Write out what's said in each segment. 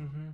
Mm-hmm.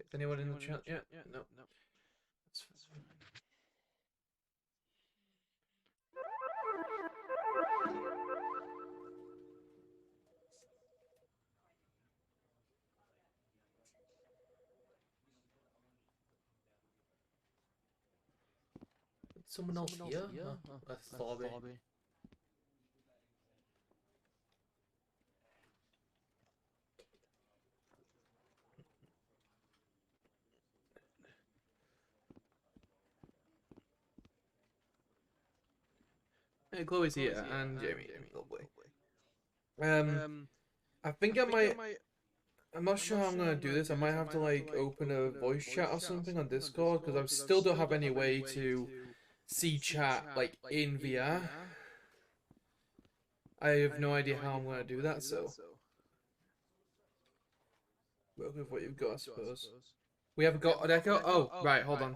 Is anyone in the chat yet? No. That's fine. Is someone else here? Oh, that's the lobby. Hey, Chloe's here, and Jamie. Lovely. I think I might. I'm not sure how I'm gonna do this. I might have to like open a voice chat or something on Discord because I still don't have any way to see chat like in VR. I have no idea how I'm gonna do that. So work with what you've got, I suppose. We haven't got an echo. Oh, right. Hold on.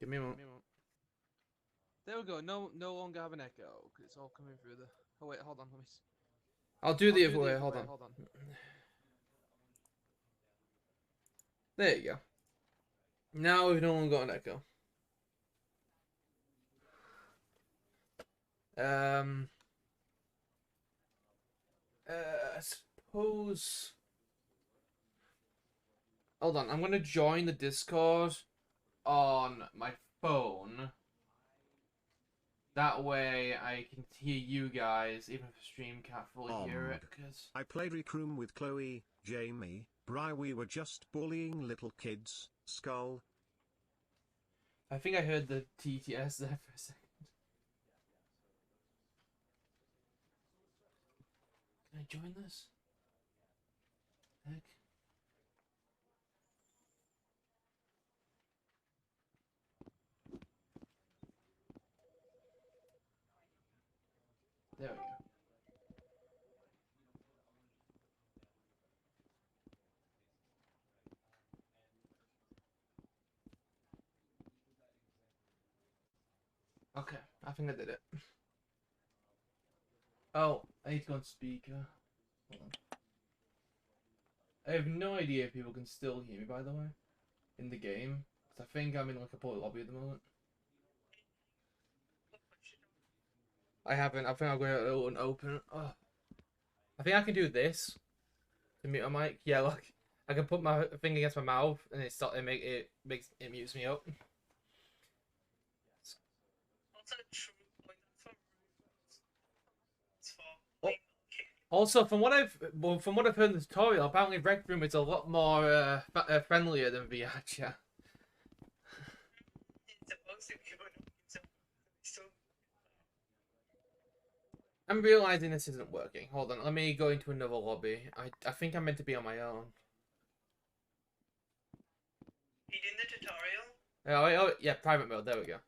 Give me a moment. There we go. No longer have an echo because it's all coming through the. Oh wait, hold on. Let me. I'll do the other way. Hold on. There you go. Now we've no longer got an echo. I suppose. Hold on. I'm gonna join the Discord on my phone. That way I can hear you guys, even if the stream can't fully hear it. Cause I played Rec Room with Chloe, Jamie, Bri. We were just bullying little kids. Skull. I think I heard the TTS there for a second. Can I join this? Heck. There we go. Okay, I think I did it. Oh, I need to go on speaker. Hold on. I have no idea if people can still hear me, by the way, in the game. Because I think I'm in like a public lobby at the moment. I haven't. I think I'll go and open. Oh. I think I can do this to mute my mic. Yeah, look. I can put my finger against my mouth and it mutes me up. Also, from what I've heard in the tutorial, apparently Rec Room is a lot more friendlier than VR chat. I'm realizing this isn't working. Hold on, let me go into another lobby. I think I'm meant to be on my own. You doing the tutorial? Oh, yeah, private mode. There we go.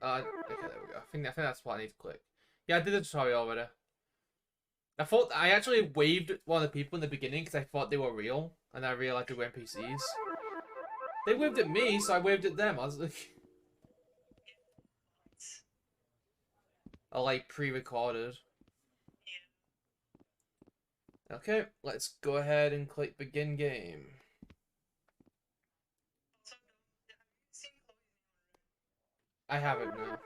Okay, there we go. I think that's what I need to click. Yeah, I did the tutorial already. I actually waved one of the people in the beginning because I thought they were real, and I realized they were NPCs. They waved at me, so I waved at them. I was like, I like pre-recorded. Yeah. Okay, let's go ahead and click begin game. I have it now.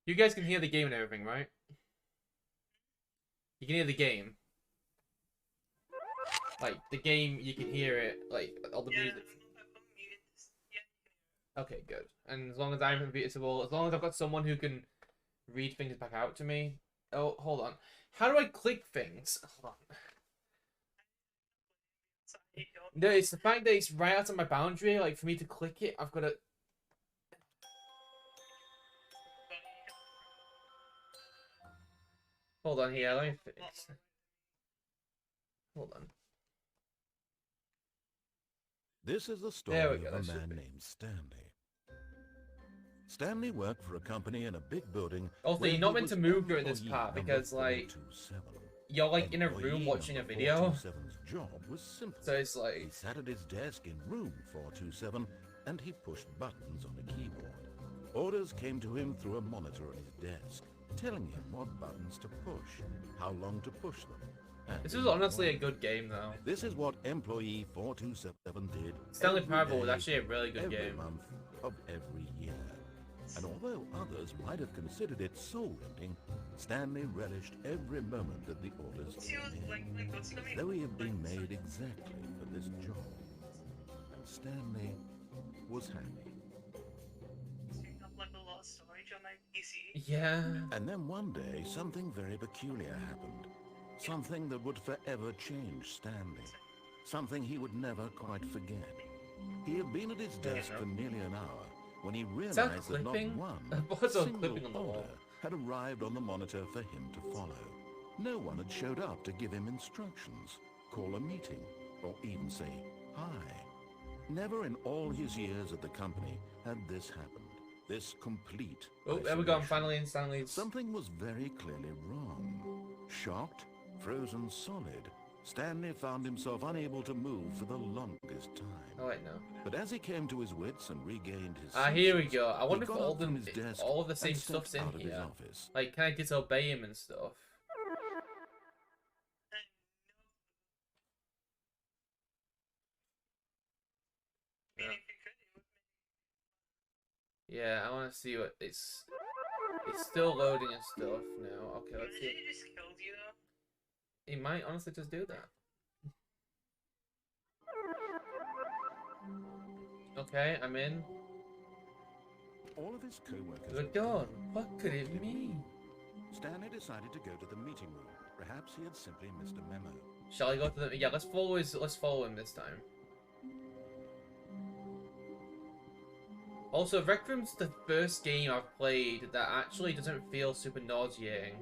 You guys can hear the game and everything, right? You can hear the game. Like, the game, you can hear it, like, all the music. Okay, good. And as long as I'm invisible, as long as I've got someone who can read things back out to me. Oh, hold on. How do I click things? Hold on. You don't. No, it's the fact that it's right out of my boundary. Like, for me to click it, I've got to... Hold on here, let me fix. Hold on. This is the There we story go, of a that should man be. named Stanley. Stanley worked for a company in a big building. Also, where you're not he meant was to move during this employee part number because, like, 427. you're, like, in a Employee room watching a number video. 427's job was simple. So it's He like... sat at his desk in room 427 and he pushed buttons on a keyboard. Orders came to him through a monitor on his desk, telling him what buttons to push, how long to push them. And This in was what honestly a order. good game, though. This is what employee 427 did. Stanley every Parable was day, actually a really good every game. month of every year. And although others might have considered it soul-rending, Stanley relished every moment that the orders See, came like what's in, coming? as though he had been made exactly for this job. And Stanley was happy. Setting up like a lot of storage on my PC. Yeah. And then one day, something very peculiar happened. Something that would forever change Stanley. Something he would never quite forget. He had been at his desk for nearly an hour when he that realized that not clipping? one What's on single clipping on the wall? order had arrived on the monitor for him to follow. No one had showed up to give him instructions, call a meeting, or even say hi. Never in all his years at the company had this happened. This complete Oh, there we go. I'm isolation. finally in Stanley's. Something was very clearly wrong. Shocked, frozen solid, Stanley found himself unable to move for the longest time. Oh wait, no. But as he came to his wits and regained his Here we senses, go. I he wonder if got all up from the his desk all of the same and stuff's stepped in out of his here. office. Like, can I disobey him and stuff? I mean, if you could, it would Yeah, I want to see what it's. It's still loading and stuff now. Okay, let's Imagine see. he just killed you though. He might honestly just do that. Okay, I'm in. All of his co-workers Good were God, gone. what could it mean? Stanley decided to go to the meeting room. Perhaps he had simply missed a memo. Shall I go to the? Yeah, let's follow his. Let's follow him this time. Also, Rec Room's the first game I've played that actually doesn't feel super nauseating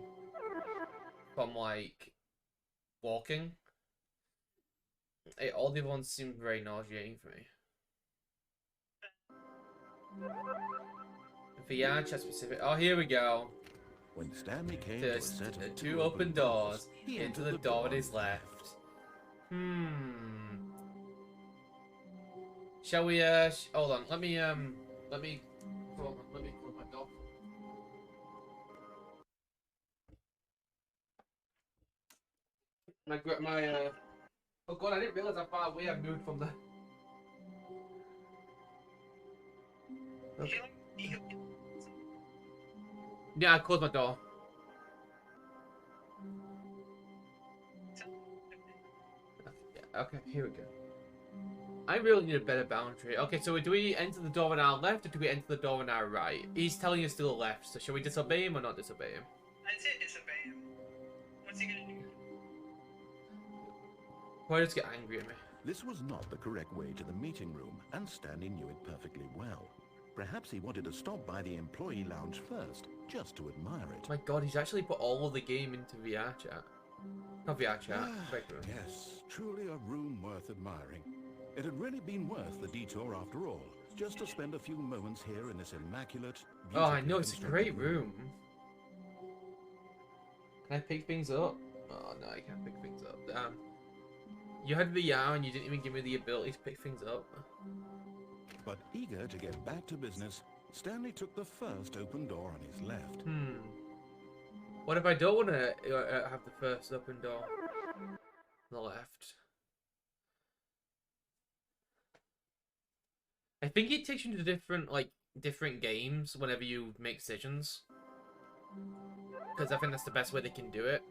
from like walking. All the other ones seem very nauseating for me. VR chat specific. Oh, here we go. When Stanley came to a There's set of two open doors. he Into entered the door on on his left. Shall we? Hold on. Let me. Let me close my door. My. Oh God! I didn't realize how far away I moved from the. I feel like you- Yeah, I closed my door. Okay, here we go. I really need a better boundary. Okay, so do we enter the door on our left or do we enter the door on our right? He's telling us to the left, so shall we disobey him or not disobey him? I'd say disobey him. What's he gonna do? Why just get angry at me? This was not the correct way to the meeting room, and Stanley knew it perfectly well. Perhaps he wanted to stop by the employee lounge first, just to admire it. My God, he's actually put all of the game into VR chat. Not VR chat, Rec Room. Yes, truly a room worth admiring. It had really been worth the detour after all, just to spend a few moments here in this immaculate, Oh, I beautifully know, it's a constructed great room. Can I pick things up? Oh, no, I can't pick things up. Damn. You had VR and you didn't even give me the ability to pick things up. But eager to get back to business, Stanley took the first open door on his left. What if I don't want to have the first open door on the left? I think it takes you to different games whenever you make decisions. Because I think that's the best way they can do it.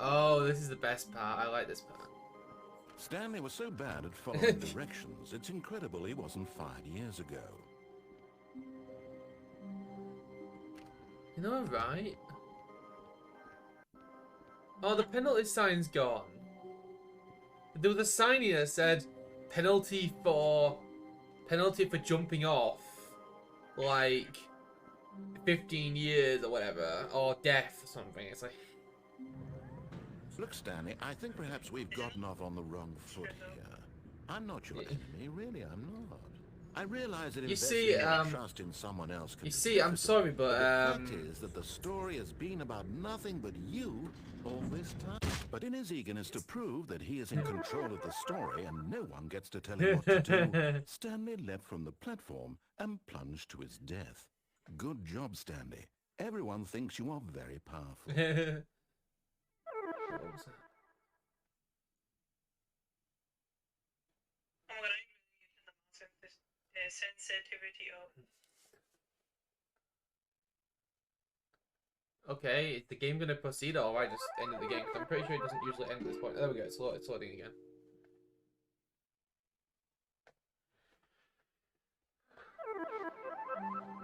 Oh, this is the best part. I like this part. Stanley was so bad at following directions, it's incredible he wasn't fired years ago. You know, right? Oh, the penalty sign's gone. There was a sign here that said penalty for jumping off, like 15 years or whatever, or death or something. It's like, Look, Stanley, I think perhaps we've gotten off on the wrong foot here. I'm not your enemy, really, I'm not. I realize that You investing see, your trust in someone else can you be see, I'm difficult, sorry, but the fact is that the story has been about nothing but you all this time. But in his eagerness to prove that he is in control of the story and no one gets to tell him what to do, Stanley leapt from the platform and plunged to his death. Good job, Stanley. Everyone thinks you are very powerful. What was that? Oh my god, I really used the mouse with this sensitivity of. Okay, is the game gonna proceed or I just ended the game? 'Cause I'm pretty sure it doesn't usually end at this point. There we go, it's loading again.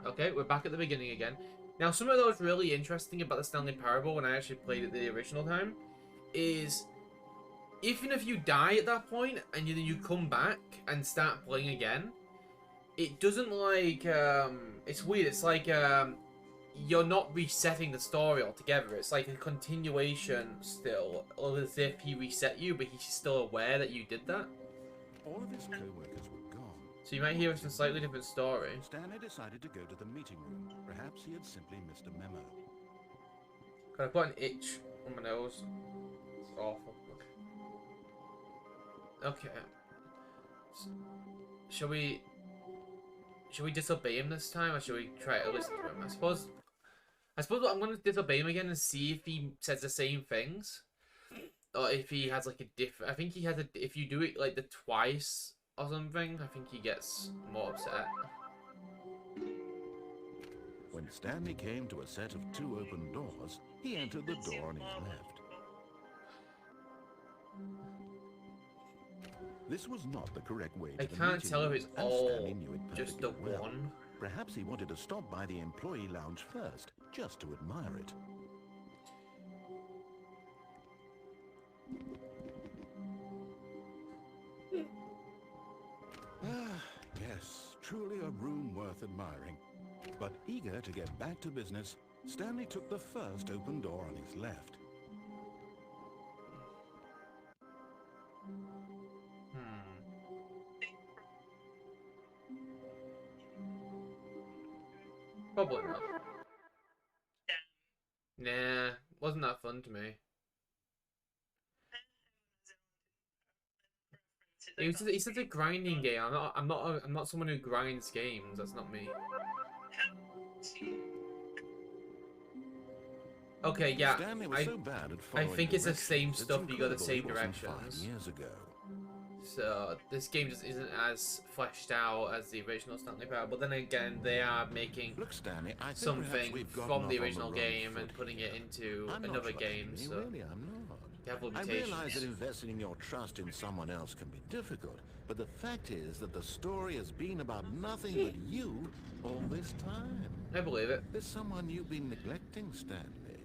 Okay, we're back at the beginning again. Now, something that was really interesting about the Stanley Parable when I actually played it the original time is even if you die at that point and then you come back and start playing again, it doesn't like, it's weird, it's like, you're not resetting the story altogether. It's like a continuation still, as if he reset you, but he's still aware that you did that. All of his co-workers were gone. So you might hear a slightly different story. Stanley decided to go to the meeting room. Perhaps he had simply missed a memo. God, I've got an itch on my nose. It's awful. Okay. Shall we disobey him this time, or should we try to listen to him? I suppose I'm going to disobey him again and see if he says the same things. Or if he has like a different... I think he has a... If you do it like the twice or something, I think he gets more upset. When Stanley came to a set of 2 open doors, he entered the door on his left. This was not the correct way to I the can't meeting tell if room, it's and all Stanley knew it just the perfectly well. one. Perhaps he wanted to stop by the employee lounge first, just to admire it. Yes, truly a room worth admiring. But eager to get back to business, Stanley took the first open door on his left. Probably not. Nah, wasn't that fun to me. It's such a grinding game. I'm not someone who grinds games. That's not me. Okay, yeah. Stanley was so bad at I following think it's the same directions, stuff. it's You got the incredible same it wasn't 5 directions. years ago. So this game just isn't as fleshed out as the original Stanley Parable. But then again, they are making Look, Stanley, I think something we've gotten from off the on original wrong game foot and putting here. it into I'm not another your game. enemy, So really, I'm not. you have I limitations. realize that investing your trust in someone else can be difficult, but the fact is that the story has been about nothing but you all this time. I believe it. There's someone you've been neglecting, Stanley.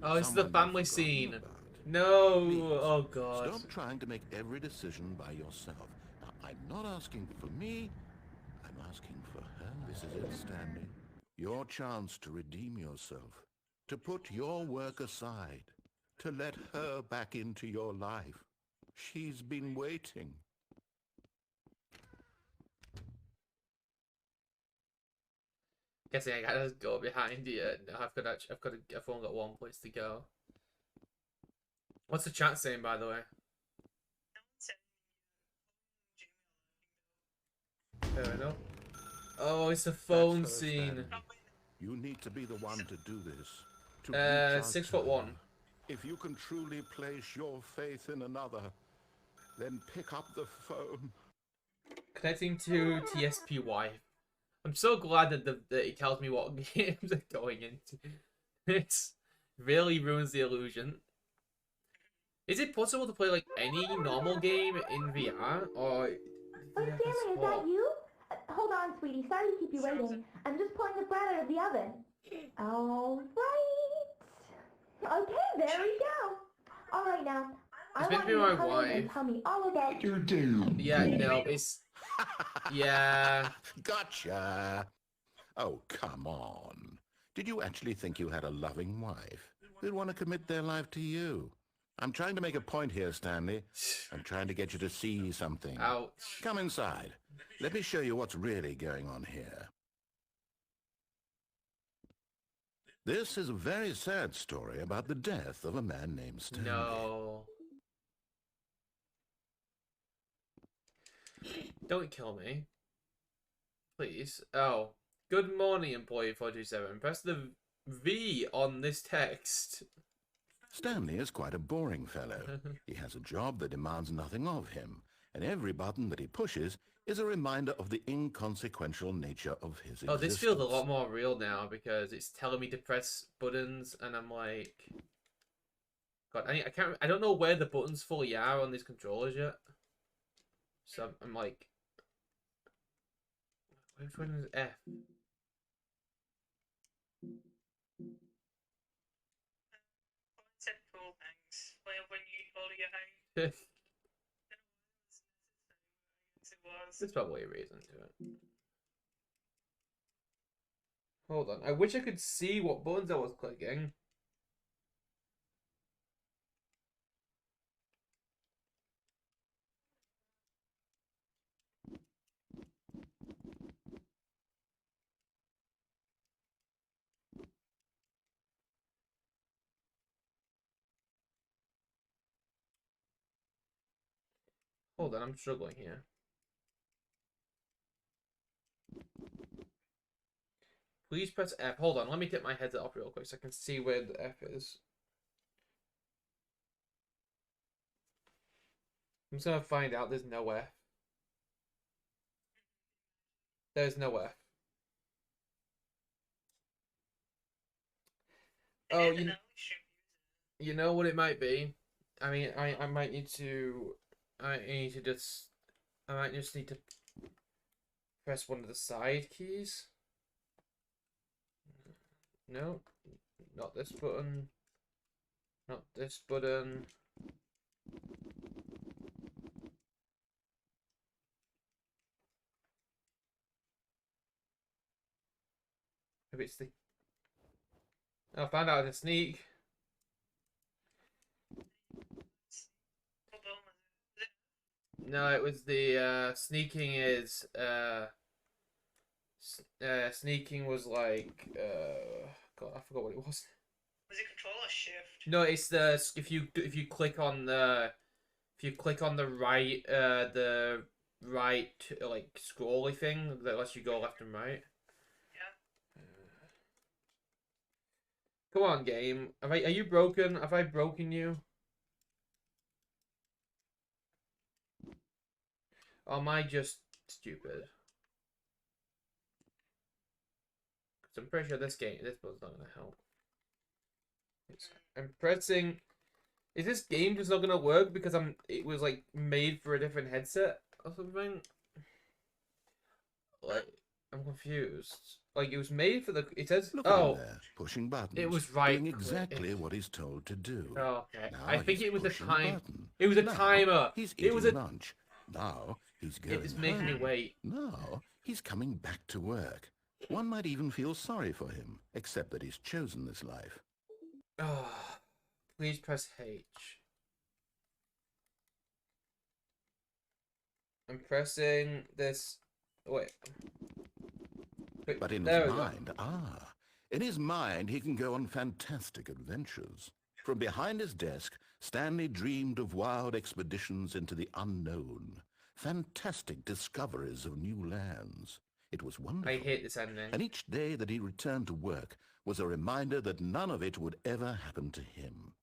Oh, this is the Someone family you've forgotten scene. about. No. Please, Oh god. Stop trying to make every decision by yourself. Now, I'm not asking for me, I'm asking for her. This is it, Stanley. Your chance to redeem yourself, to put your work aside, to let her back into your life. She's been waiting. Guessing I gotta go behind you. No, I've only got one place to go. What's the chat saying, by the way? Fair enough. Oh, it's a phone That's her, scene. Stanley. You need to be the one to do this. To reach out 6'1". to her. If you can truly place your faith in another, then pick up the phone. Connecting to TSPY. I'm so glad that it tells me what games are going into. It really ruins the illusion. Is it possible to play like any normal game in VR or? Oh, Stanley, is that you? Hold on, sweetie. Sorry to keep you waiting. I'm just pulling the bread out of the oven. All right. Okay, there we go. now. I It's meant want to be you to my come in and wife. tell me all about You do. Yeah, no, it's... Yeah. Gotcha. Oh, come on. Did you actually think you had a loving wife who'd want to commit their life to you? I'm trying to make a point here, Stanley. I'm trying to get you to see something. Ouch. Come inside. Let me show you what's really going on here. This is a very sad story about the death of a man named Stanley. No. Don't kill me. Please. Oh. Good morning, employee 427. Press the V on this text. Stanley is quite a boring fellow. He has a job that demands nothing of him, and every button that he pushes is a reminder of the inconsequential nature of his existence. Oh, this feels a lot more real now because it's telling me to press buttons, and I'm like, God, I don't know where the buttons fully are on these controllers yet. So I'm like, which one is F? Said cool things. When you hold your own. It was. There's probably a reason to it. Hold on. I wish I could see what buttons I was clicking. Hold on, I'm struggling here. Please press F. Hold on, let me get my headset off real quick so I can see where the F is. I'm just gonna find out there's no F. There's no F. Oh, you know what it might be? I mean, I might need to... I might just need to press one of the side keys. No, not this button. Not this button. Maybe it's the... I found out how to sneak. No, it was the sneaking is sneaking was like God, I forgot what it was. Was it control or shift? No, it's the if you click on the right like scrolly thing that lets you go left and right. Yeah. Come on, game. Are you broken? Have I broken you? Or am I just stupid? Because I'm pretty sure this button's not gonna help. I'm pressing. Is this game just not gonna work because it was like made for a different headset or something? Like, I'm confused. Like, it was made for the. It says. Look at him there, pushing buttons. It was right. Doing exactly what he's told to do. Oh, okay. Now I think he's it was a pushing time. button. It was a Now timer. He's It was a. eating lunch. Now he's going It's making me home. wait. Now he's coming back to work. One might even feel sorry for him, except that he's chosen this life. Oh, please press H. I'm pressing this. Wait. But in there his we go. mind, in his mind he can go on fantastic adventures. From behind his desk, Stanley dreamed of wild expeditions into the unknown, fantastic discoveries of new lands. It was wonderful. I hate this ending. And each day that he returned to work was a reminder that none of it would ever happen to him.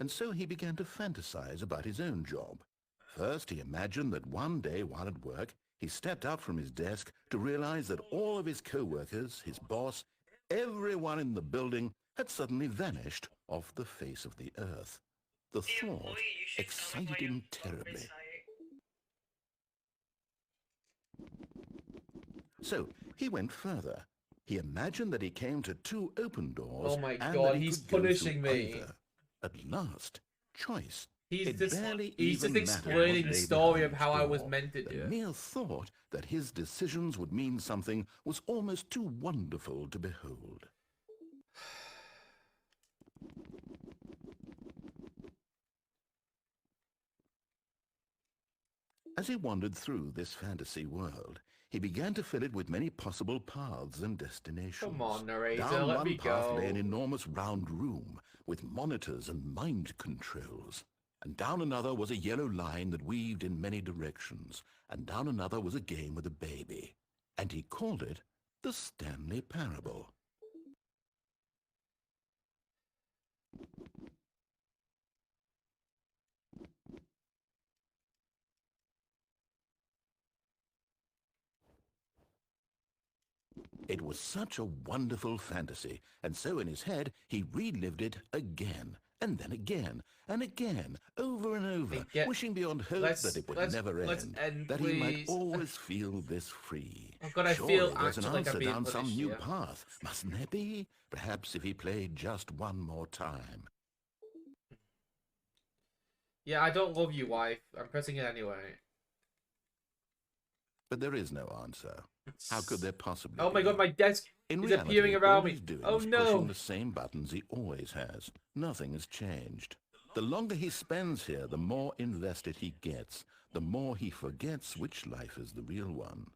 And so he began to fantasize about his own job. First, he imagined that one day while at work, he stepped up from his desk to realize that all of his co-workers, his boss, everyone in the building had suddenly vanished off the face of the earth. The thought excited him terribly. So he went further. He imagined that he came to 2 open doors. Oh my and God, that he he's could go punishing through me. either. At last, choice. He's It just barely he's just even mattered what explaining the lay story behind of how each I was door. meant to do The it. mere thought that his decisions would mean something was almost too wonderful to behold. As he wandered through this fantasy world, he began to fill it with many possible paths and destinations. Come on, narrator, Down let one me path go. lay an enormous round room with monitors and mind controls. And down another was a yellow line that weaved in many directions. And down another was a game with a baby. And he called it the Stanley Parable. It was such a wonderful fantasy, and so in his head he relived it again, and then again, and again, over and over, wishing beyond hope that it would never end, that he might always feel this free. Oh God, I Surely feel there's an actually like I'm answer being down some punished new here. path, mustn't there be? Perhaps if he played just one more time. Yeah, I don't love you, wife. I'm pressing it anyway. But there is no answer. How could there possibly Oh my be? God, my desk In is reality, appearing around all me. he's doing Oh is no! pushing the same buttons he always has. Nothing has changed. The longer he spends here, the more invested he gets, the more he forgets which life is the real one.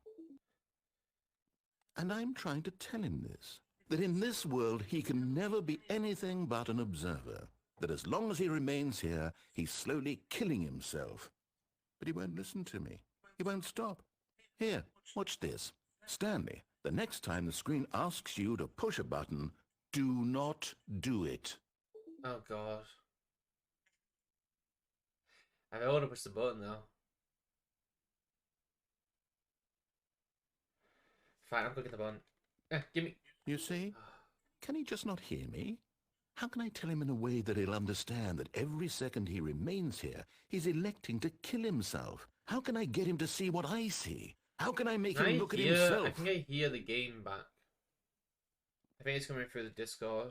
And I'm trying to tell him this, that in this world he can never be anything but an observer, that as long as he remains here, he's slowly killing himself. But he won't listen to me. He won't stop. Here, watch this. Stanley, the next time the screen asks you to push a button, do not do it. Oh God. I don't want to push the button though. Fine, I'm clicking the button. Give me. You see? Can he just not hear me? How can I tell him in a way that he'll understand that every second he remains here, he's electing to kill himself? How can I get him to see what I see? How can I make him look at himself? I think I hear the game back. I think it's coming through the Discord.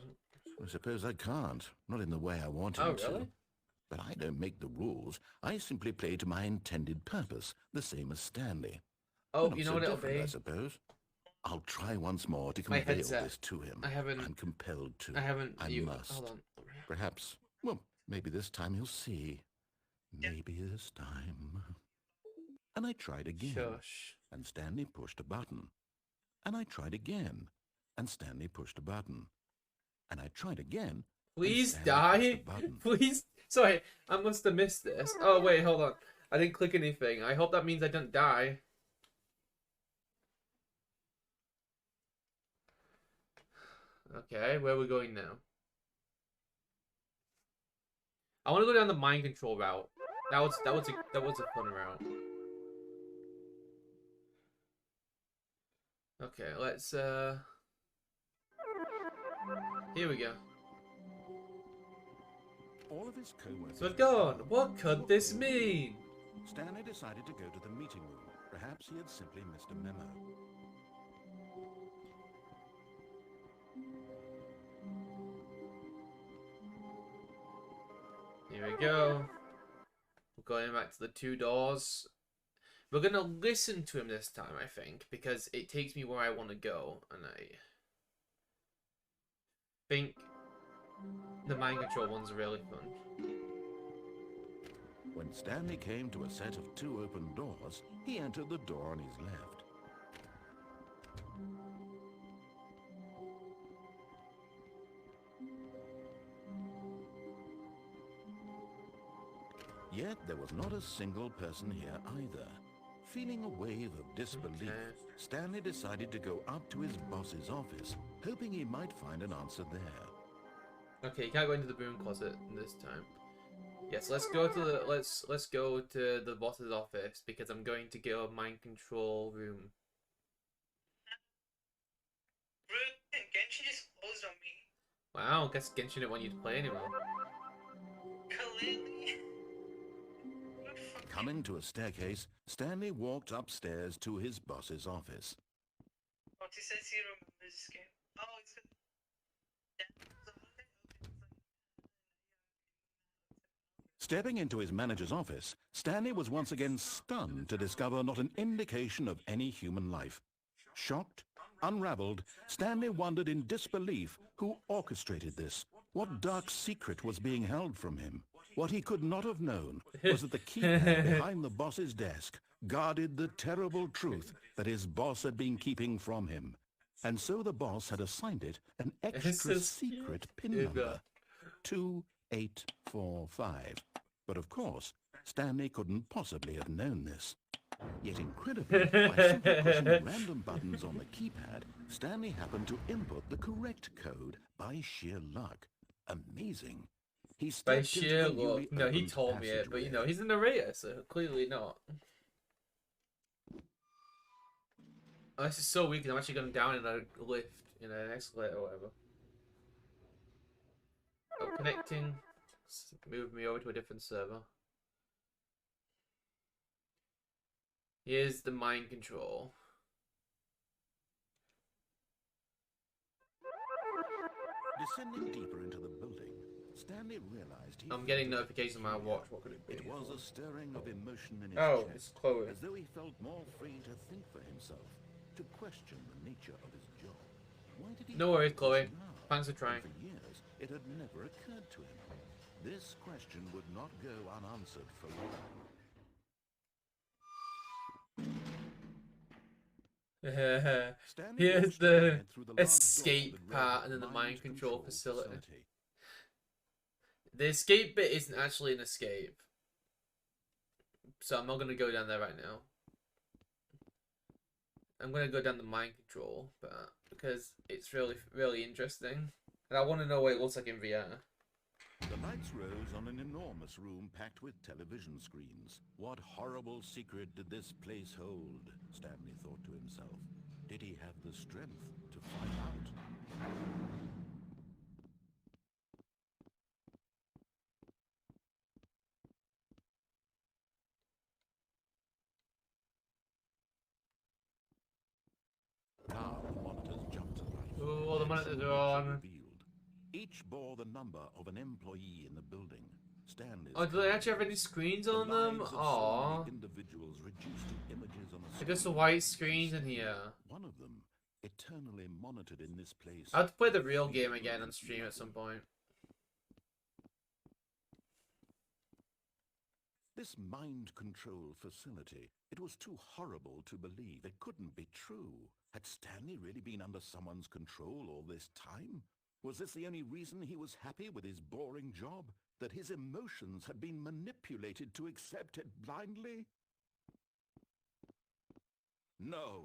I suppose I can't. Not in the way I want him to. Really? But I don't make the rules. I simply play to my intended purpose, the same as Stanley. Oh, Not you know so what it'll different, be? I suppose. I'll try once more to My convey all headset. this to him. I'm compelled to. I must. Hold on. Perhaps, well, maybe this time he'll see. Maybe this time. And I tried again. Shush. And Stanley pushed a button. And I tried again. And Stanley pushed a button. And I tried again. Please and die. Stanley pushed a button. Please. Sorry, I must have missed this. Oh wait, hold on. I didn't click anything. I hope that means I don't die. Okay, where are we going now? I want to go down the mind control route. That was a fun route. Okay, let's here we go. All of his co-workers So we've gone. What could this mean? Stanley decided to go to the meeting room. Perhaps he had simply missed a memo. Here we go. We're going back to the 2 doors. We're going to listen to him this time, I think, because it takes me where I want to go, and I think the mind control ones are really fun. When Stanley came to a set of 2 open doors, he entered the door on his left. Yet there was not a single person here either. Feeling a wave of disbelief, Stanley decided to go up to his boss's office, hoping he might find an answer there. Okay, you can't go into the broom closet this time. Yes, let's go to the let's go to the boss's office because I'm going to go mind control room. Rude, Genshin just closed on me. Wow, I guess Genshin didn't want you to play anymore. Clearly. Coming to a staircase, Stanley walked upstairs to his boss's office. What he says he remembers Stepping into his manager's office, Stanley was once again stunned to discover not an indication of any human life. Shocked, unraveled, Stanley wondered in disbelief who orchestrated this. What dark secret was being held from him? What he could not have known was that the keypad behind the boss's desk guarded the terrible truth that his boss had been keeping from him. And so the boss had assigned it an extra secret pin number, 2845. But of course, Stanley couldn't possibly have known this. Yet incredibly, by simply pushing random buttons on the keypad, Stanley happened to input the correct code by sheer luck. Amazing. He By stepped into sheer the newly luck. No, he opened told me it, but you know, passageway. he's a narrator, so clearly not. Oh, this is so weak. I'm actually going down in a lift, in an escalator or whatever. Oh, connecting. Move me over to a different server. Here's the mind control. Descending deeper into the building, Stanley realized I'm getting notifications on my watch. What could it be? It was a stirring of emotion in his Oh, chest, it's Chloe. as though he felt more free to think for himself, to question the nature of his job. Why did he No worries, do this Chloe. now? Thanks for And trying. for years, it had never occurred to him. This question would not go unanswered for long. Stanley Here's watched the ahead through the large door escape that read part and then the mind control facility. facility. The escape bit isn't actually an escape. So I'm not going to go down there right now. I'm going to go down the mind control part because it's really, really interesting. And I want to know what it looks like in VR. The lights rose on an enormous room packed with television screens. What horrible secret did this place hold? Stanley thought to himself. Did he have the strength to find out? Now the monitors jumped to life. Oh, the monitors Action are on. revealed. Each bore the number of an employee in the building. Stanley's Oh, do they actually have any screens on them? lives of so Aww. many individuals reduced to images on a I guess the screen. white screens in here. One of them, eternally monitored in this place. I'll have to play the real game again on stream at some point. This mind control facility, it was too horrible to believe. It couldn't be true. Had Stanley really been under someone's control all this time? Was this the only reason he was happy with his boring job? That his emotions had been manipulated to accept it blindly? No,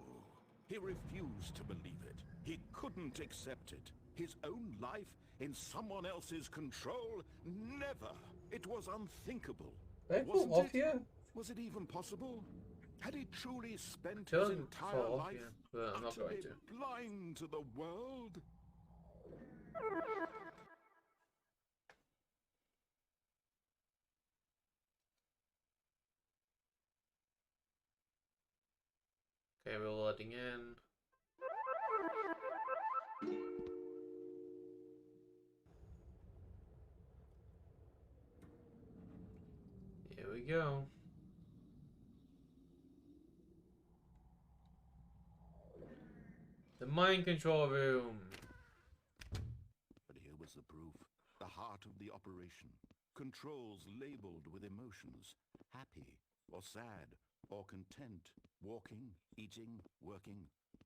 he refused to believe it. He couldn't accept it. His own life in someone else's control? Never! It was unthinkable. Wasn't it? here? Was it even possible? Had he truly spent his Doesn't entire fall off life here, but I'm not utterly going to. blind to the world? Okay, we're loading in. Here we go. The mind control room. But here was the proof. The heart of the operation. Controls labeled with emotions. Happy, or sad, or content. Walking, eating, working.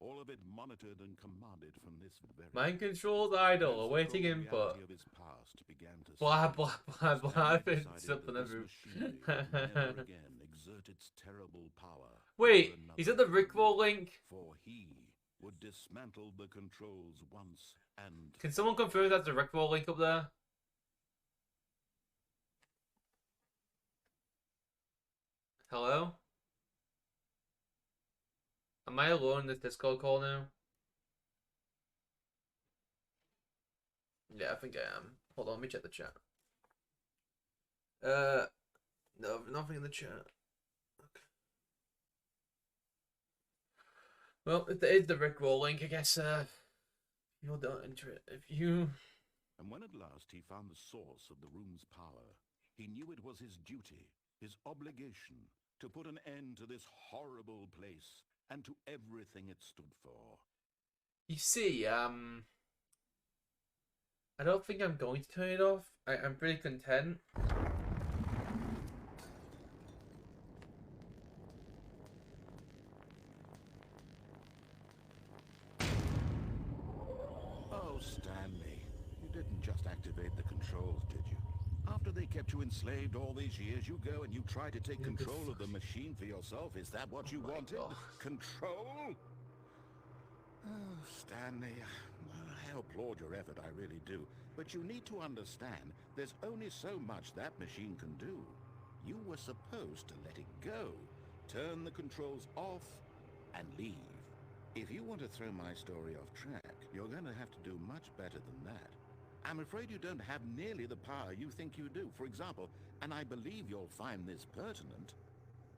All of it monitored and commanded from this very... Mind controlled idol, As the awaiting cold input. reality of his past began to Blah, sink, blah, blah, blah. Stanley I've been decided something that this every... machinery would never again exert its terrible power Wait, over is that another the Rickroll human, link? For he would dismantle the controls once and... Can someone confirm that's the Rickroll link up there? Hello? Am I alone in this Discord call now? Yeah, I think I am. Hold on, let me check the chat. No, nothing in the chat. Okay. Well, if there is the Rickroll link, I guess, you don't enter it. If you... And when at last he found the source of the room's power, He knew it was his duty, his obligation, to put an end to this horrible place and to everything it stood for. You see, I don't think I'm going to turn it off. I'm pretty content. Oh, Stanley, you didn't just activate the controls, did you? After they kept you enslaved all these years, you go and you try to take control of the machine for yourself. Is that what you wanted? God. Control? Oh, Stanley, I applaud your effort, I really do. But you need to understand, there's only so much that machine can do. You were supposed to let it go, turn the controls off, and leave. If you want to throw my story off track, you're going to have to do much better than that. I'm afraid you don't have nearly the power you think you do. For example, and I believe you'll find this pertinent,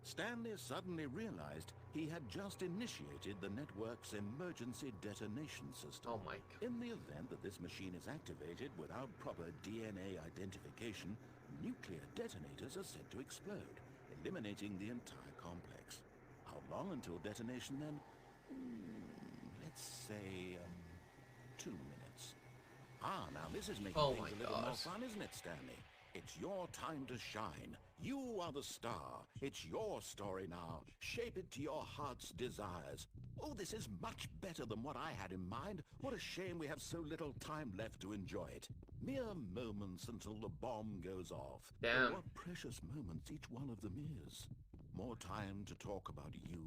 Stanley suddenly realized he had just initiated the network's emergency detonation system. Oh my God. In the event that this machine is activated without proper DNA identification, nuclear detonators are said to explode, eliminating the entire complex. How long until detonation then? Let's say 2 minutes. Ah, now this is making Oh things my a little more God. fun, isn't it, Stanley? It's your time to shine. You are the star. It's your story now. Shape it to your heart's desires. Oh, this is much better than what I had in mind. What a shame we have so little time left to enjoy it. Mere moments until the bomb goes off. Damn. But what precious moments each one of them is. More time to talk about you,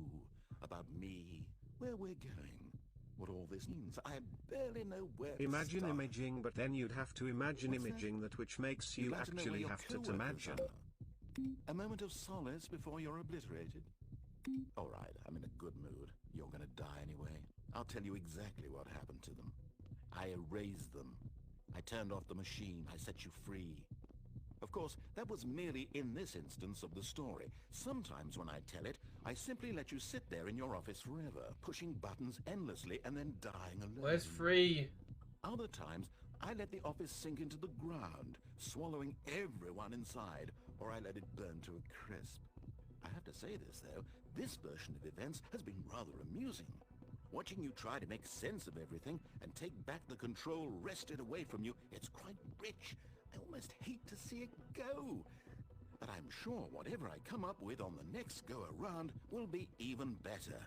about me, where we're going. What all this means, I barely know where to Imagine start. imaging, but then you'd have to imagine What's that? imaging that which makes You'd you like to know where actually your have to co-workers imagine. are. A moment of solace before you're obliterated. All right, I'm in a good mood. You're gonna die anyway. I'll tell you exactly what happened to them. I erased them. I turned off the machine. I set you free. Of course, that was merely in this instance of the story. Sometimes when I tell it, I simply let you sit there in your office forever, pushing buttons endlessly and then dying alone. Where's free? Other times, I let the office sink into the ground, swallowing everyone inside, or I let it burn to a crisp. I have to say this, though, this version of events has been rather amusing. Watching you try to make sense of everything and take back the control wrested away from you, it's quite rich. I almost hate to see it go. But I'm sure whatever I come up with on the next go-around will be even better.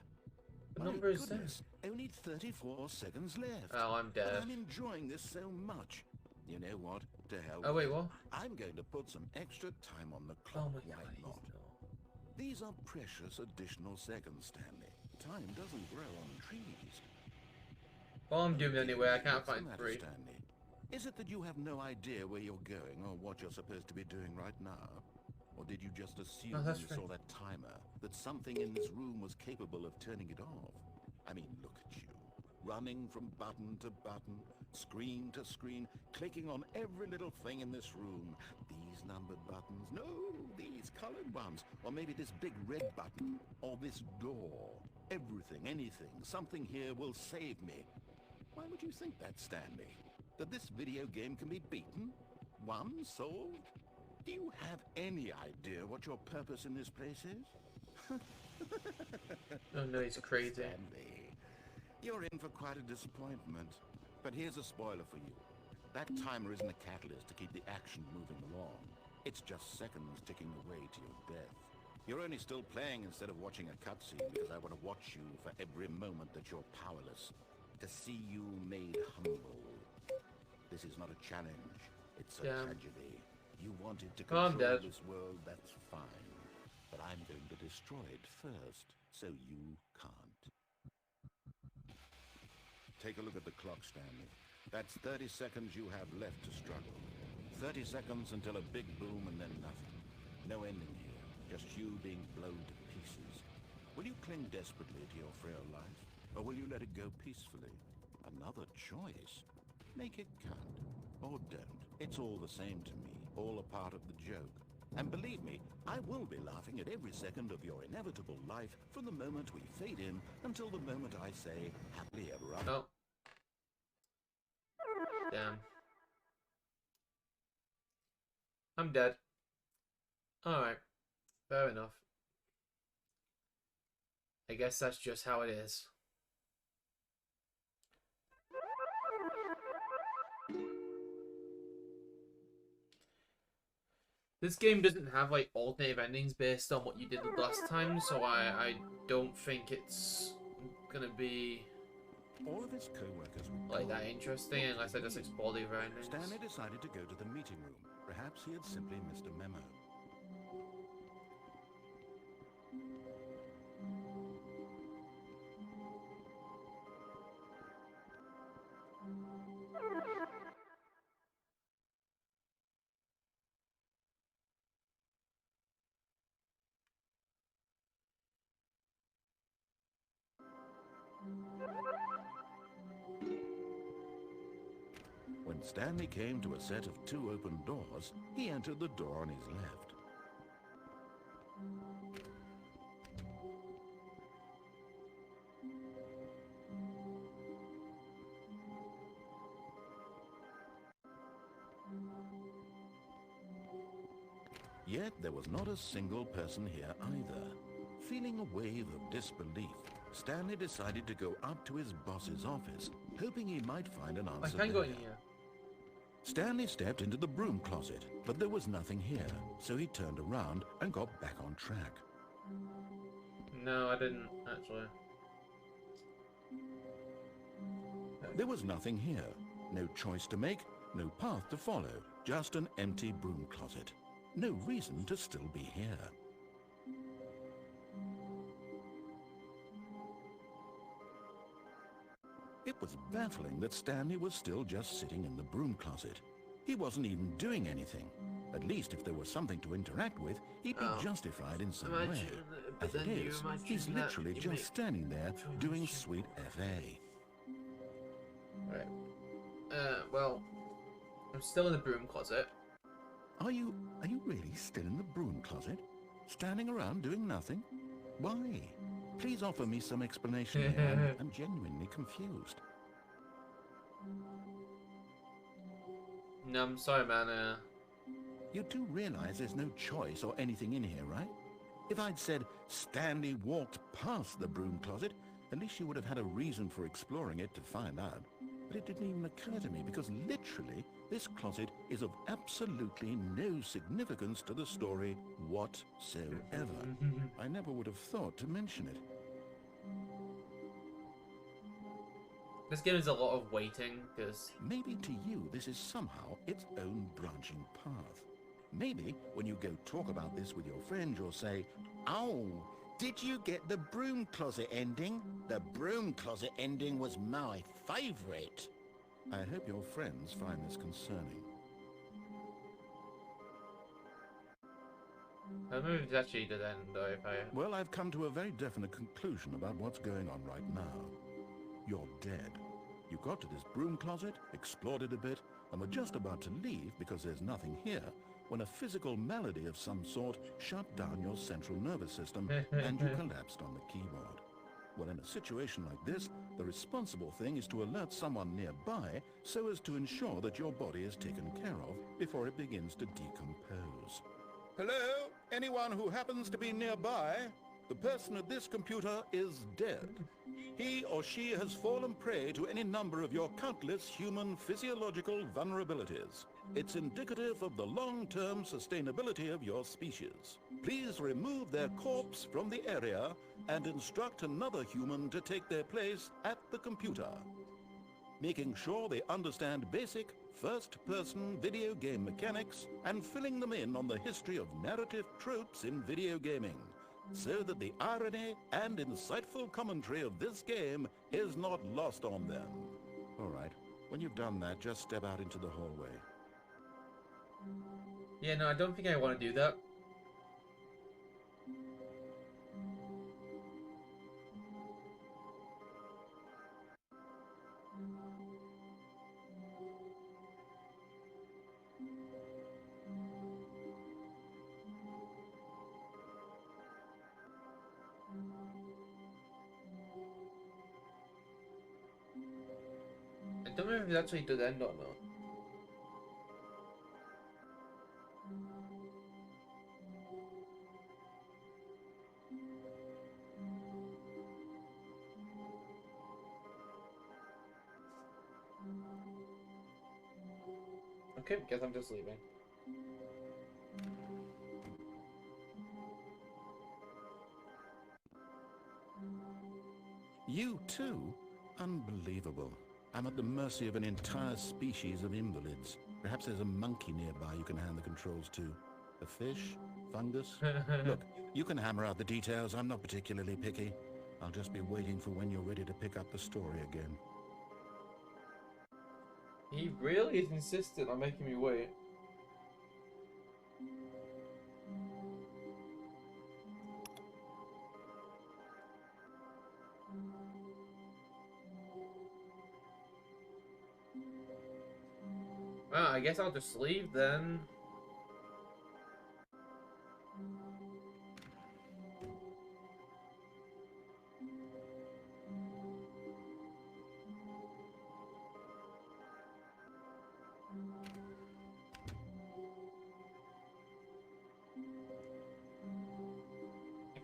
What My number is that? goodness, only 34 seconds left. Oh, I'm But dead. I'm enjoying this so much. You know what? To hell Oh, with wait, it. what? I'm going to put some extra time on the Oh clock. my Why God. he's not? still- These are precious additional seconds, Stanley. Time doesn't grow on trees. Well, I'm doing it anyway. I can't What's the find matter, free. Stanley? Is it that you have no idea where you're going or what you're supposed to be doing right now? Or did you just assume No, when that's you free. saw that timer that something in this room was capable of turning it off? I mean, look at you. Running from button to button, screen to screen, clicking on every little thing in this room. These numbered buttons, no, these colored ones. Or maybe this big red button, or this door. Everything, anything, something here will save me. Why would you think that, Stanley? That this video game can be beaten? Won? Solved? Do you have any idea what your purpose in this place is? Oh no, he's crazy. Stanley, you're in for quite a disappointment. But here's a spoiler for you. That timer isn't a catalyst to keep the action moving along. It's just seconds ticking away to your death. You're only still playing instead of watching a cutscene because I want to watch you for every moment that you're powerless. To see you made humble. This is not a challenge. It's a Damn. tragedy. You wanted to Oh, I'm control dead. this world, that's fine. But I'm going to destroy it first, so you can't. Take a look at the clock, Stanley. That's 30 seconds you have left to struggle. 30 seconds until a big boom and then nothing. No ending here, just you being blown to pieces. Will you cling desperately to your frail life, or will you let it go peacefully? Another choice. Make it count, or don't. It's all the same to me, all a part of the joke. And believe me, I will be laughing at every second of your inevitable life from the moment we fade in until the moment I say, happily ever after. Oh. Damn. I'm dead. Alright. Fair enough. I guess that's just how it is. This game doesn't have like alternative endings based on what you did last time, so I don't think it's gonna be All of his co-workers were like that gone. interesting unless I just explore the other endings. Stanley decided to go to the meeting room. Perhaps he had simply missed a memo. When Stanley came to a set of 2 open doors, he entered the door on his left. Yet there was not a single person here either. Feeling a wave of disbelief, Stanley decided to go up to his boss's office, hoping he might find an I answer can go there. in here. Stanley stepped into the broom closet, but there was nothing here, so he turned around and got back on track. No, I didn't actually. There was nothing here. No choice to make, no path to follow, just an empty broom closet. No reason to still be here. It was baffling that Stanley was still just sitting in the broom closet. He wasn't even doing anything. At least if there was something to interact with, he'd be justified in some way. As it is, he's literally just standing there doing sweet FA. Right. Well, I'm still in the broom closet. Are you really still in the broom closet? Standing around doing nothing? Why? Please offer me some explanation here. I'm genuinely confused. No, I'm sorry, man. You do realize there's no choice or anything in here, right? If I'd said Stanley walked past the broom closet, at least you would have had a reason for exploring it to find out. But it didn't even occur to me because literally this closet is of absolutely no significance to the story whatsoever. I never would have thought to mention it. This game is a lot of waiting, because... Maybe to you this is somehow its own branching path. Maybe when you go talk about this with your friend you'll say, "Oh, did you get the broom closet ending? The broom closet ending was my favourite." I hope your friends find this concerning. I don't know if it's actually the end, though, if I... Well, I've come to a very definite conclusion about what's going on right now. You're dead. You got to this broom closet, explored it a bit, and were just about to leave because there's nothing here, when a physical malady of some sort shut down your central nervous system and you collapsed on the keyboard. Well, in a situation like this, the responsible thing is to alert someone nearby so as to ensure that your body is taken care of before it begins to decompose. Hello? Anyone who happens to be nearby? The person at this computer is dead. He or she has fallen prey to any number of your countless human physiological vulnerabilities. It's indicative of the long-term sustainability of your species. Please remove their corpse from the area and instruct another human to take their place at the computer, making sure they understand basic first-person video game mechanics and filling them in on the history of narrative tropes in video gaming, so that the irony and insightful commentary of this game is not lost on them. All right, when you've done that, just step out into the hallway. Yeah, no, I don't think I want to do that. I don't know if it's actually to the end or not. Okay, guess I'm just leaving. You too? Unbelievable. I'm at the mercy of an entire species of invalids. Perhaps there's a monkey nearby you can hand the controls to. A fish? Fungus? Look, you can hammer out the details. I'm not particularly picky. I'll just be waiting for when you're ready to pick up the story again. He really is insistent on making me wait. Well, I guess I'll just leave then.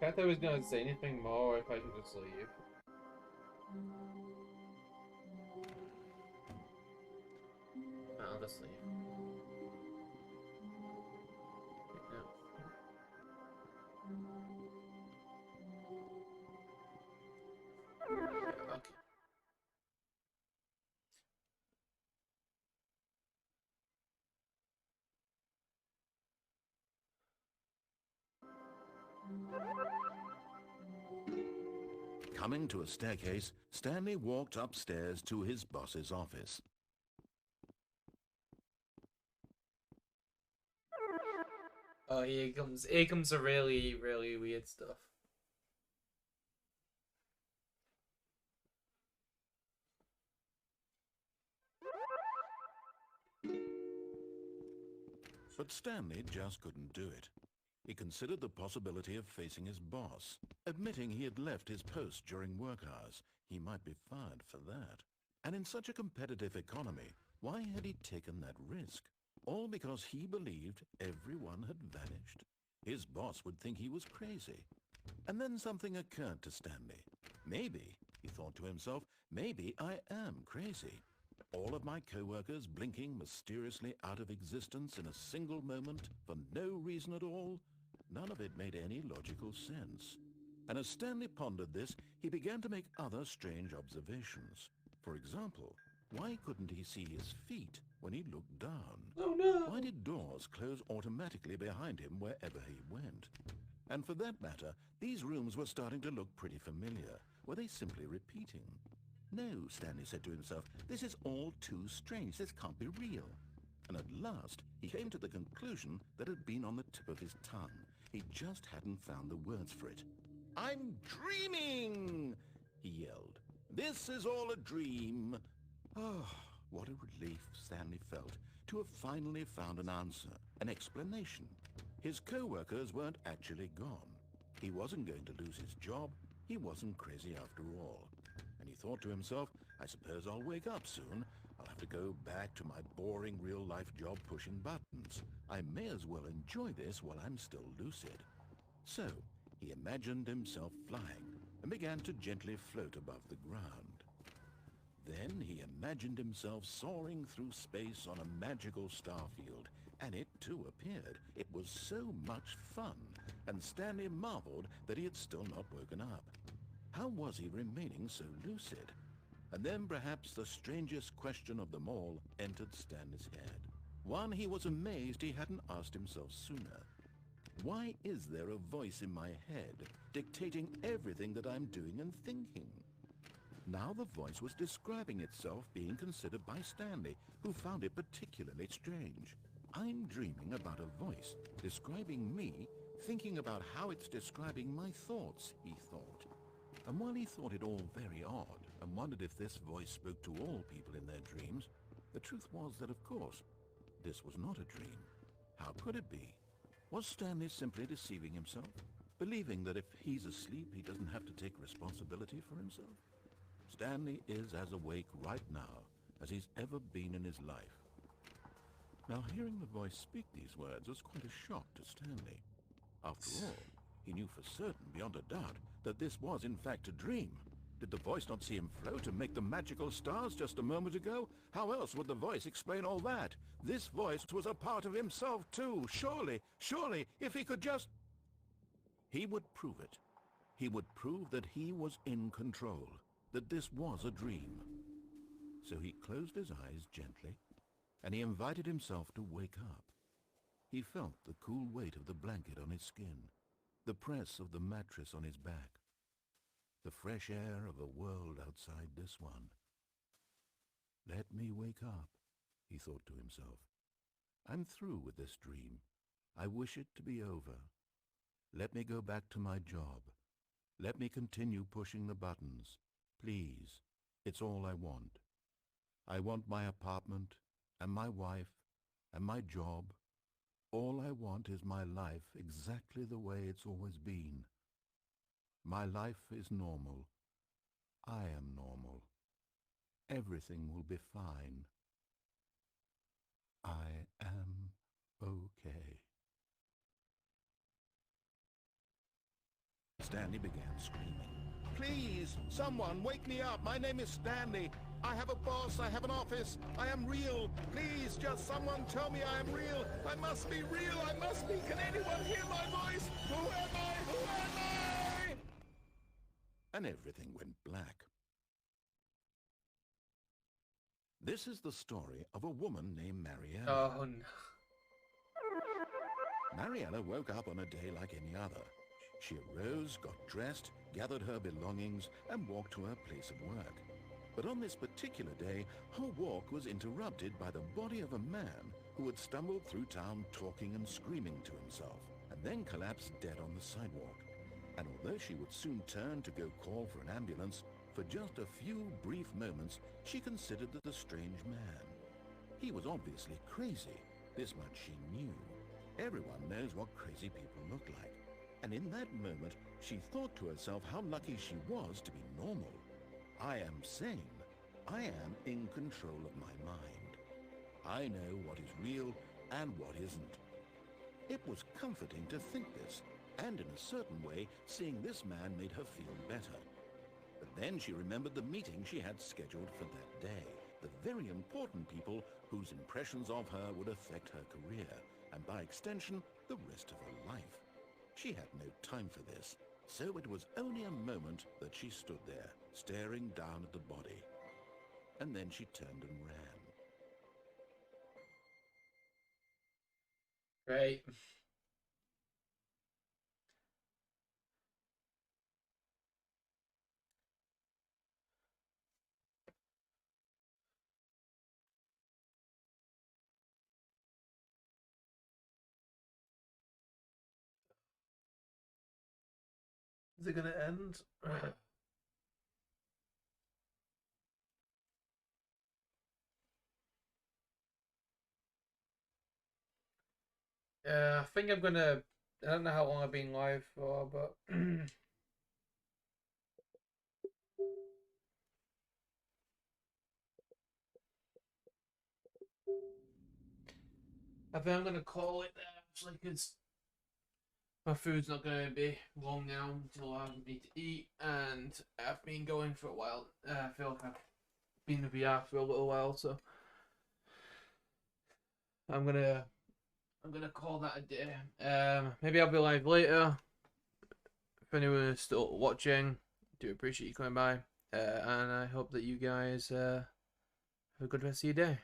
I thought I was gonna say anything more if I could just leave. I'll just leave. Okay. Coming to a staircase, Stanley walked upstairs to his boss's office. Oh, here comes the really, really weird stuff. But Stanley just couldn't do it. He considered the possibility of facing his boss, admitting he had left his post during work hours. He might be fired for that. And in such a competitive economy, why had he taken that risk? All because he believed everyone had vanished. His boss would think he was crazy. And then something occurred to Stanley. Maybe, he thought to himself, maybe I am crazy. All of my co-workers blinking mysteriously out of existence in a single moment for no reason at all? None of it made any logical sense. And as Stanley pondered this, he began to make other strange observations. For example, why couldn't he see his feet when he looked down? Oh no! Why did doors close automatically behind him wherever he went? And for that matter, these rooms were starting to look pretty familiar. Were they simply repeating? No, Stanley said to himself, this is all too strange. This can't be real. And at last, he came to the conclusion that had been on the tip of his tongue. He just hadn't found the words for it. "I'm dreaming!" he yelled. "This is all a dream." Oh, what a relief Stanley felt to have finally found an answer, an explanation. His co-workers weren't actually gone. He wasn't going to lose his job. He wasn't crazy after all. And he thought to himself, I suppose I'll wake up soon. I'll have to go back to my boring real-life job pushing buttons. I may as well enjoy this while I'm still lucid. So, he imagined himself flying and began to gently float above the ground. Then he imagined himself soaring through space on a magical starfield, and it too appeared. It was so much fun, and Stanley marveled that he had still not woken up. How was he remaining so lucid? And then perhaps the strangest question of them all entered Stanley's head. One he was amazed he hadn't asked himself sooner. Why is there a voice in my head dictating everything that I'm doing and thinking? Now the voice was describing itself being considered by Stanley, who found it particularly strange. I'm dreaming about a voice describing me, thinking about how it's describing my thoughts, he thought. And while he thought it all very odd, and wondered if this voice spoke to all people in their dreams, the truth was that, of course, this was not a dream. How could it be? Was Stanley simply deceiving himself, believing that if he's asleep, he doesn't have to take responsibility for himself? Stanley is as awake right now as he's ever been in his life. Now, hearing the voice speak these words was quite a shock to Stanley. After all, he knew for certain, beyond a doubt, that this was in fact a dream. Did the voice not see him float and make the magical stars just a moment ago? How else would the voice explain all that? This voice was a part of himself too. Surely, if he could just... He would prove it. He would prove that he was in control, that this was a dream. So he closed his eyes gently, and he invited himself to wake up. He felt the cool weight of the blanket on his skin, the press of the mattress on his back, the fresh air of a world outside this one. Let me wake up, he thought to himself. I'm through with this dream. I wish it to be over. Let me go back to my job. Let me continue pushing the buttons. Please, it's all I want. I want my apartment, and my wife, and my job. All I want is my life exactly the way it's always been. My life is normal. I am normal. Everything will be fine. I am okay. Stanley began screaming. Please, someone, wake me up. My name is Stanley. I have a boss. I have an office. I am real. Please, just someone tell me I am real. I must be real. I must be. Can anyone hear my voice? Who am I? Who am I? And everything went black. This is the story of a woman named Mariella. Oh, no. Mariella woke up on a day like any other. She arose, got dressed, gathered her belongings, and walked to her place of work. But on this particular day, her walk was interrupted by the body of a man who had stumbled through town talking and screaming to himself, and then collapsed dead on the sidewalk. And although she would soon turn to go call for an ambulance, for just a few brief moments, she considered the strange man. He was obviously crazy. This much she knew. Everyone knows what crazy people look like. And in that moment, she thought to herself how lucky she was to be normal. I am sane. I am in control of my mind. I know what is real and what isn't. It was comforting to think this, and in a certain way, seeing this man made her feel better. But then she remembered the meeting she had scheduled for that day, the very important people whose impressions of her would affect her career, and by extension, the rest of her life. She had no time for this, so it was only a moment that she stood there, staring down at the body. And then she turned and ran. Right. Is it gonna end? Yeah, I think I'm gonna. I don't know how long I've been live for, but I think I'm gonna call it there actually, because my food's not gonna be long now until I need to eat, and I've been going for a while. I feel like I've been in VR for a little while, so I'm gonna call that a day. Maybe I'll be live later. If anyone is still watching, I do appreciate you coming by, and I hope that you guys have a good rest of your day.